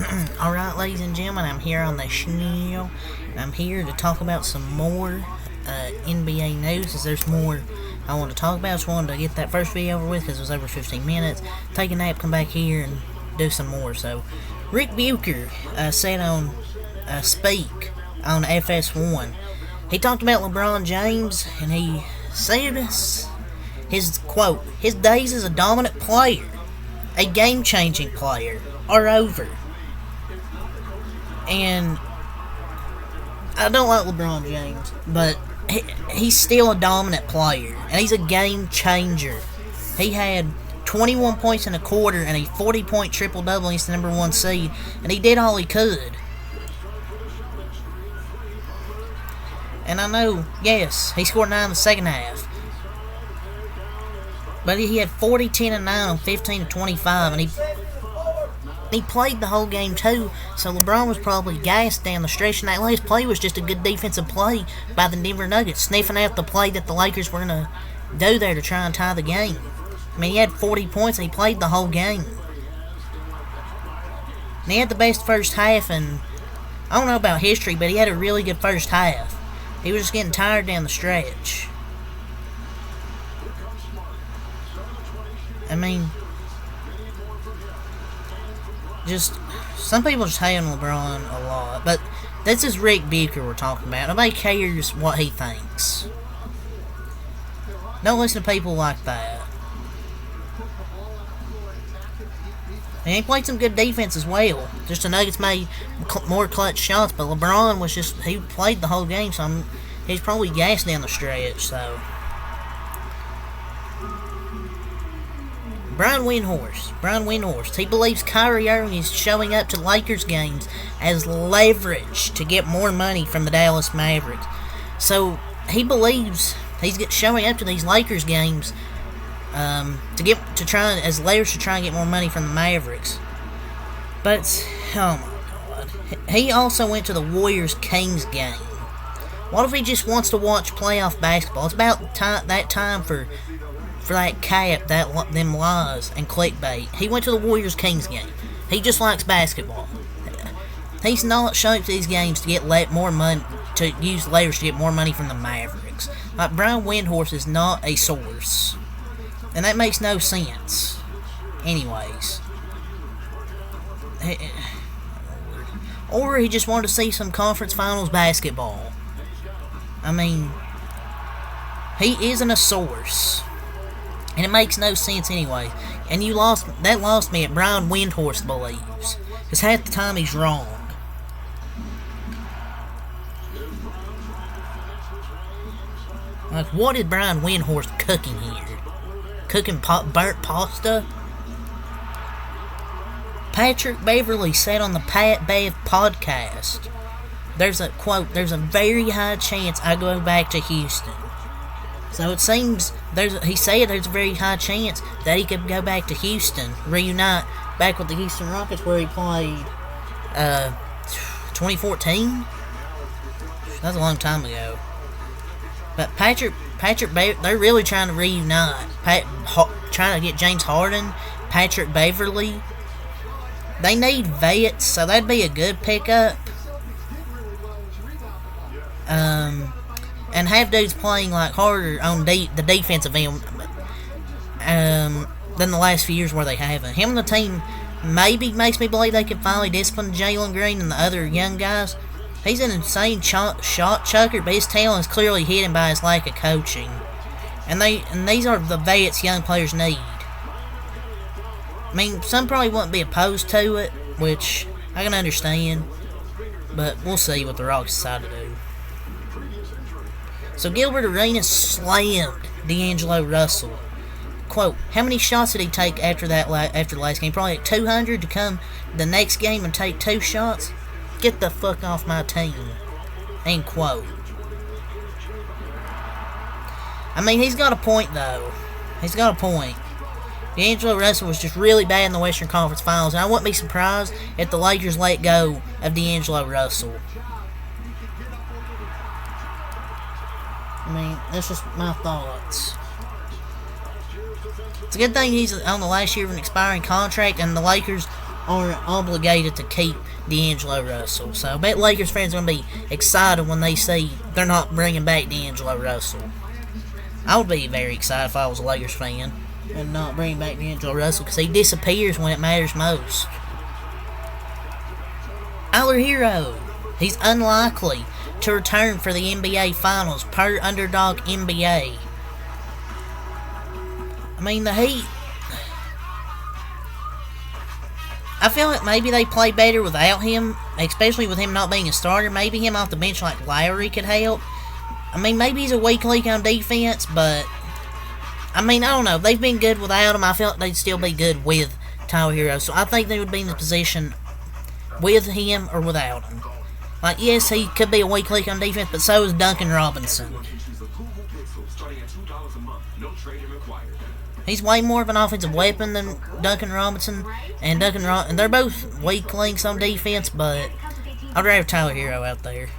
Alright, ladies and gentlemen, I'm here on the channel, and I'm here to talk about some more NBA news, as there's more I want to talk about. Just wanted to get that first video over with, because it was over 15 minutes, take a nap, come back here, and do some more. So, Rick Bucher said on Speak on FS1, he talked about LeBron James, and he said his quote, his days as a dominant player, a game-changing player, are over. And I don't like LeBron James, but he's still a dominant player, and he's a game changer. He had 21 points in a quarter and a 40-point triple-double against the number 1 seed, and he did all he could. And I know, yes, he scored 9 in the second half, but he had 40, 10, and 9 on 15 of 25, and he played the whole game too, so LeBron was probably gassed down the stretch, and that last play was just a good defensive play by the Denver Nuggets, sniffing out the play that the Lakers were going to do there to try and tie the game. I mean, he had 40 points, and he played the whole game. And he had the best first half, and I don't know about history, but he had a really good first half. He was just getting tired down the stretch. I mean, just, some people just hate on LeBron a lot, but this is Rick Bucher we're talking about. Nobody cares what he thinks. Don't listen to people like that. And he played some good defense as well. Just the Nuggets made more clutch shots, but LeBron was just, he played the whole game, so he's probably gassed down the stretch, so. Brian Windhorst, he believes Kyrie Irving is showing up to Lakers games as leverage to get more money from the Dallas Mavericks. So he believes he's showing up to these Lakers games to try and get more money from the Mavericks. But oh my God, he also went to the Warriors-Kings game. What if he just wants to watch playoff basketball? It's about that time for that cap, them lies and clickbait. He went to the Warriors-Kings game. He just likes basketball. He's not showing up to these games to get more money, to use leverage to get more money from the Mavericks. Like, Brian Windhorst is not a source, and that makes no sense. Anyways, or he just wanted to see some conference finals basketball. I mean, he isn't a source. And it makes no sense anyway. And that lost me at Brian Windhorst believes. Because half the time he's wrong. Like, what is Brian Windhorst cooking here? Cooking burnt pasta? Patrick Beverley said on the Pat Bev podcast, there's a quote, there's a very high chance I go back to Houston. So it seems he said there's a very high chance that he could go back to Houston, reunite back with the Houston Rockets where he played 2014. That's a long time ago. But Patrick, they're really trying to reunite. Trying to get James Harden, Patrick Beverley. They need vets, so that'd be a good pickup. And have dudes playing like harder on the defensive end than the last few years where they haven't. Him and the team maybe makes me believe they can finally discipline Jalen Green and the other young guys. He's an insane shot chucker, but his talent is clearly hidden by his lack of coaching. And these are the vets young players need. I mean, some probably wouldn't be opposed to it, which I can understand, but we'll see what the Rockets decide to do. So Gilbert Arenas slammed D'Angelo Russell. Quote, how many shots did he take after the last game? Probably like 200 to come the next game and take 2 shots? Get the fuck off my team. End quote. I mean, he's got a point, though. He's got a point. D'Angelo Russell was just really bad in the Western Conference Finals, and I wouldn't be surprised if the Lakers let go of D'Angelo Russell. I mean, that's just my thoughts. It's a good thing he's on the last year of an expiring contract, and the Lakers aren't obligated to keep D'Angelo Russell. So I bet Lakers fans are going to be excited when they see they're not bringing back D'Angelo Russell. I would be very excited if I was a Lakers fan and not bringing back D'Angelo Russell because he disappears when it matters most. Tyler Hero, he's unlikely to return for the NBA Finals per Underdog NBA. I mean, the Heat, I feel like maybe they play better without him, especially with him not being a starter. Maybe him off the bench like Lowry could help. I mean, maybe he's a weak link on defense, but I mean, I don't know. They've been good without him. I feel like they'd still be good with Tyler Hero. So I think they would be in the position with him or without him. Like, yes, he could be a weak link on defense, but so is Duncan Robinson. He's way more of an offensive weapon than Duncan Robinson, and they're both weak links on defense, but I'd rather have Tyler Hero out there.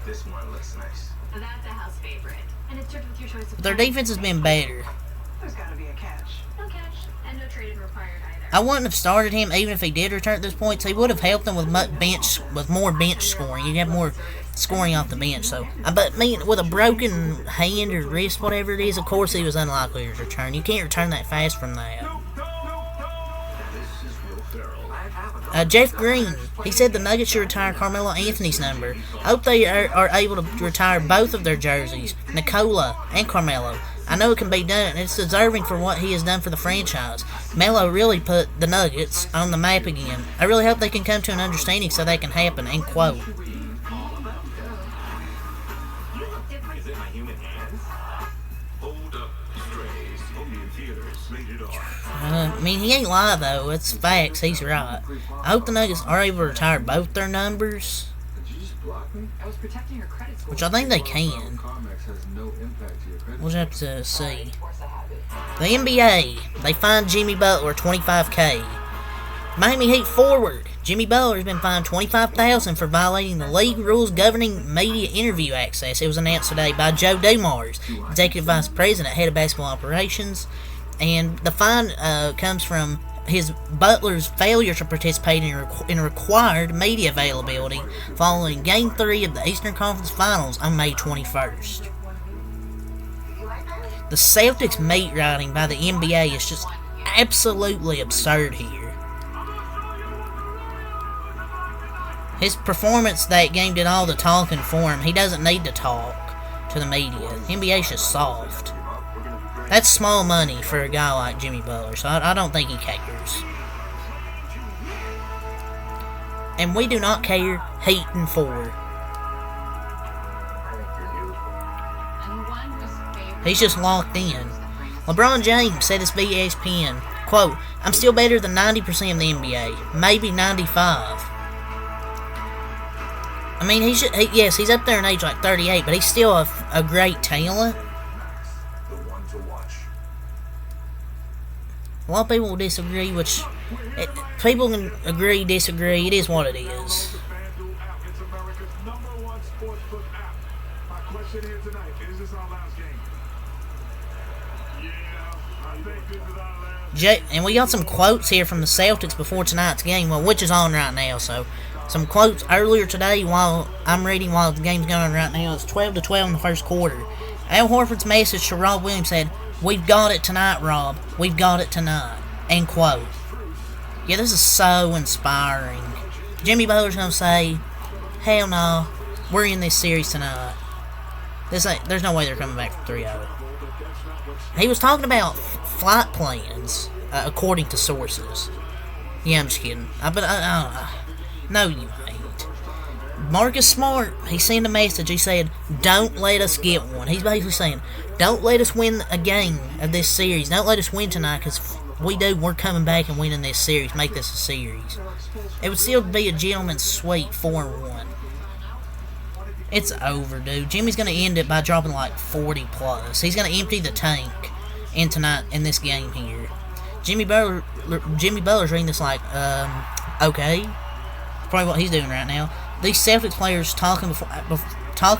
But their defense has been better. I wouldn't have started him even if he did return at this point. So he would have helped them with more bench scoring. You'd have more scoring off the bench. So, but with a broken hand or wrist, whatever it is, of course he was unlikely to return. You can't return that fast from that. Jeff Green, he said the Nuggets should retire Carmelo Anthony's number. I hope they are able to retire both of their jerseys, Nikola and Carmelo. I know it can be done, and it's deserving for what he has done for the franchise. Melo really put the Nuggets on the map again. I really hope they can come to an understanding so that can happen, end quote. I mean, he ain't lie, though. It's facts. He's right. I hope the Nuggets are able to retire both their numbers, which I think they can. We'll have to see. The NBA, they fined Jimmy Butler $25,000. Miami Heat forward Jimmy Butler has been fined $25,000 for violating the league rules governing media interview access. It was announced today by Joe Dumars, Executive Vice President, Head of Basketball Operations. And the fine comes from Butler's failure to participate in required media availability following Game 3 of the Eastern Conference Finals on May 21st. The Celtics meat riding by the NBA is just absolutely absurd here. His performance that game did all the talking for him. He doesn't need to talk to the media. The NBA's just soft. That's small money for a guy like Jimmy Butler, so I don't think he cares. And we do not care, Heat and 4. He's just locked in. LeBron James said this via ESPN, quote, "I'm still better than 90% of the NBA, maybe 95. I mean, yes, he's up there in age like 38, but he's still a great talent. A lot of people will disagree, which people can agree, disagree. It is what it is. And we got some quotes here from the Celtics before tonight's game, which is on right now. So, some quotes earlier today while I'm reading while the game's going on right now. It's 12-12 in the first quarter. Al Horford's message to Rob Williams said, "We've got it tonight, Rob. We've got it tonight." End quote. Yeah, this is so inspiring. Jimmy Butler's gonna say, "Hell no, we're in this series tonight." There's no way they're coming back from 3-0. He was talking about flight plans, according to sources. Yeah, I'm just kidding. No, you ain't. Marcus Smart, he sent a message. He said, "Don't let us get one." He's basically saying, "Don't let us win a game of this series. Don't let us win tonight, because if we do, we're coming back and winning this series. Make this a series." It would still be a gentleman's sweep, 4-1. It's over, dude. Jimmy's going to end it by dropping like 40 plus. He's going to empty the tank in this game here. Jimmy Butler's reading this like, okay. Probably what he's doing right now. These Celtics players talking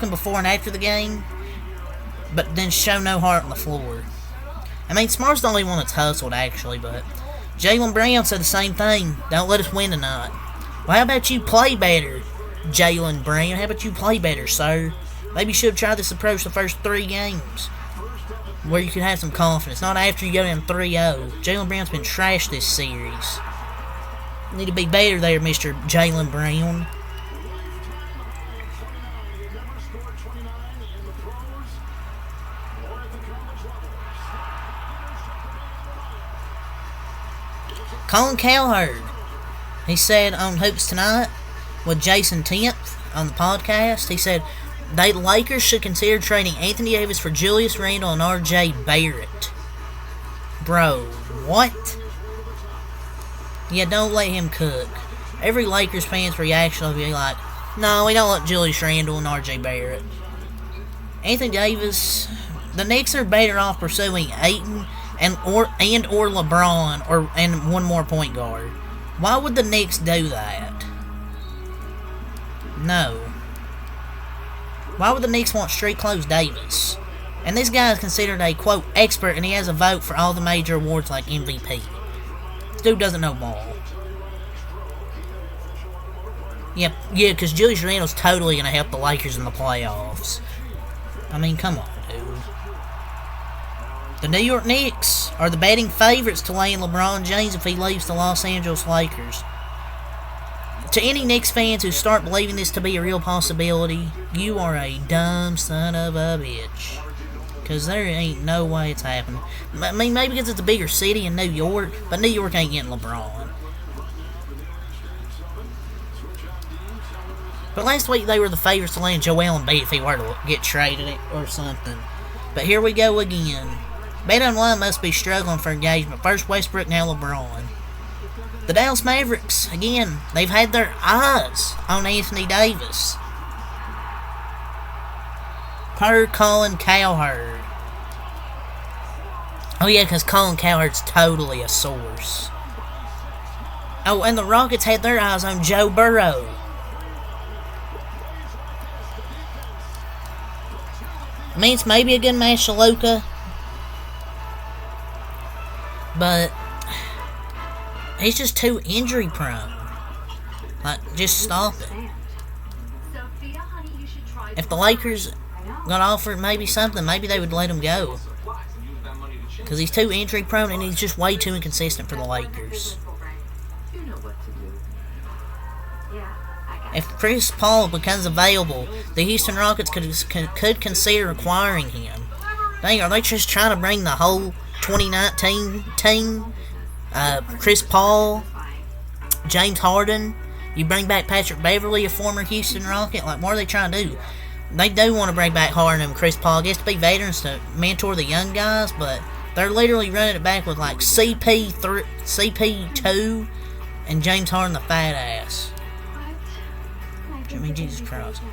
before and after the game, but then show no heart on the floor. I mean, Smart's the only one that's hustled, actually, but Jaylen Brown said the same thing. Don't let us win tonight. Well, how about you play better, Jaylen Brown? How about you play better, sir? Maybe you should have tried this approach the first 3 games, where you could have some confidence. Not after you go down 3-0. Jaylen Brown's been trashed this series. You need to be better there, Mr. Jaylen Brown. Colin Cowherd, he said on Hoops Tonight with Jason 10th on the podcast, he said the Lakers should consider trading Anthony Davis for Julius Randle and R.J. Barrett. Bro, what? Yeah, don't let him cook. Every Lakers fan's reaction will be like, no, we don't want Julius Randle and R.J. Barrett. Anthony Davis, the Knicks are better off pursuing Ayton or LeBron and one more point guard. Why would the Knicks do that? No. Why would the Knicks want street clothes Davis? And this guy is considered a, quote, expert, and he has a vote for all the major awards like MVP. This dude doesn't know ball. Yeah, because Julius Randle's totally going to help the Lakers in the playoffs. I mean, come on, dude. The New York Knicks are the betting favorites to land LeBron James if he leaves the Los Angeles Lakers. To any Knicks fans who start believing this to be a real possibility, you are a dumb son of a bitch. Because there ain't no way it's happening. I mean, maybe because it's a bigger city in New York, but New York ain't getting LeBron. But last week they were the favorites to land Joel Embiid if he were to get traded or something. But here we go again. BetOnline must be struggling for engagement. First Westbrook, now LeBron. The Dallas Mavericks, again, they've had their eyes on Anthony Davis. Per Colin Cowherd. Oh yeah, because Colin Cowherd's totally a source. Oh, and the Rockets had their eyes on Joe Burrow. I mean, it's maybe a good match to Luka, but he's just too injury prone. Like, just stop it. If the Lakers gonna offer maybe something, maybe they would let him go. Because he's too injury prone and he's just way too inconsistent for the Lakers. If Chris Paul becomes available, the Houston Rockets could consider acquiring him. Dang, are they just trying to bring the whole 2019 team? Chris Paul, James Harden, you bring back Patrick Beverly, a former Houston Rocket? Like, what are they trying to do? They do want to bring back Harden and Chris Paul, I guess, to be veterans to mentor the young guys, but they're literally running it back with, like, CP2 and James Harden, the fat ass. I mean, Jesus Christ.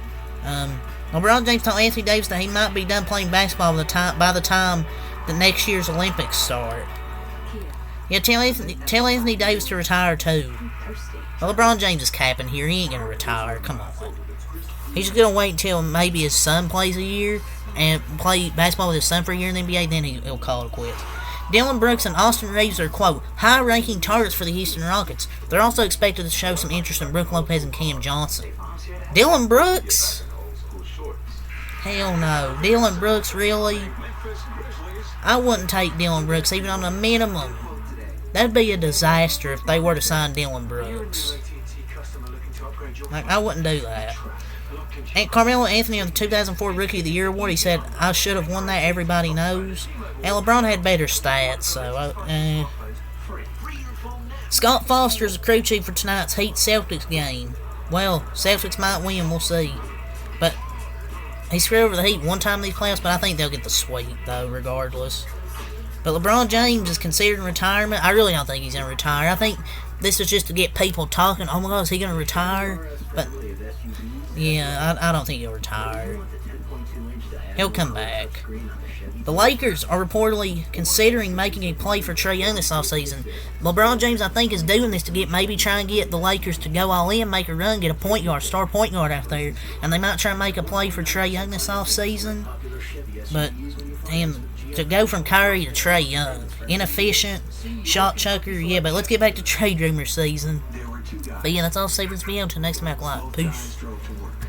LeBron James told Anthony Davis that he might be done playing basketball by the time the next year's Olympics start. Yeah, tell Anthony Davis to retire too. Well, LeBron James is capping here. He ain't gonna retire. Come on. He's gonna wait until maybe his son plays a year and play basketball with his son for a year in the NBA. Then he'll call it quits. Dillon Brooks and Austin Reeves are, quote, high-ranking targets for the Houston Rockets. They're also expected to show some interest in Brook Lopez and Cam Johnson. Dillon Brooks? Hell no. Dillon Brooks, really? I wouldn't take Dillon Brooks even on a minimum. That'd be a disaster if they were to sign Dillon Brooks. Like, I wouldn't do that. And Carmelo Anthony on the 2004 Rookie of the Year award, he said, I should have won that, everybody knows. And LeBron had better stats, so... Scott Foster is the crew chief for tonight's Heat Celtics game. Well, Celtics might win, we'll see. But he screwed over the Heat one time in these playoffs, but I think they'll get the sweep, though, regardless. But LeBron James is considering retirement. I really don't think he's going to retire. I think this is just to get people talking. Oh my God, is he going to retire? But, yeah, I don't think he'll retire. He'll come back. The Lakers are reportedly considering making a play for Trae Young this offseason. LeBron James, I think, is doing this to maybe try and get the Lakers to go all in, make a run, get a point guard, star point guard out there. And they might try and make a play for Trae Young this offseason. But, damn, to go from Kyrie to Trae Young. Inefficient, shot chucker, yeah, but let's get back to trade rumor season. But yeah, that's all Savers video. Until next time, Peace.